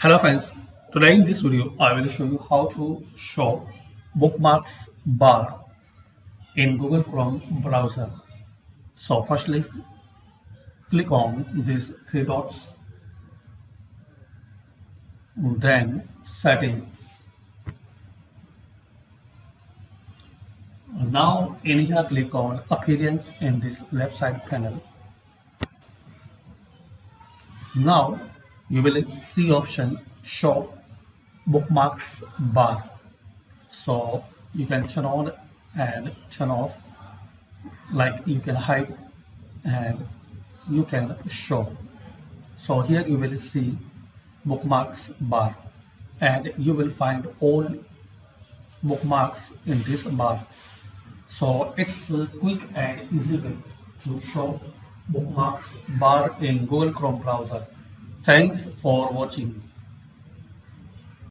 Hello friends, today in this video I will show you how to show bookmarks bar in Google Chrome browser. So firstly click on these three dots, then settings. Now in here click on appearance in this left side panel. Now you will see option show bookmarks bar. So you can turn on and turn off, like you can hide and you can show. So here you will see bookmarks bar and you will find all bookmarks in this bar. So it's a quick and easy way to show bookmarks bar in Google Chrome browser. Thanks for watching.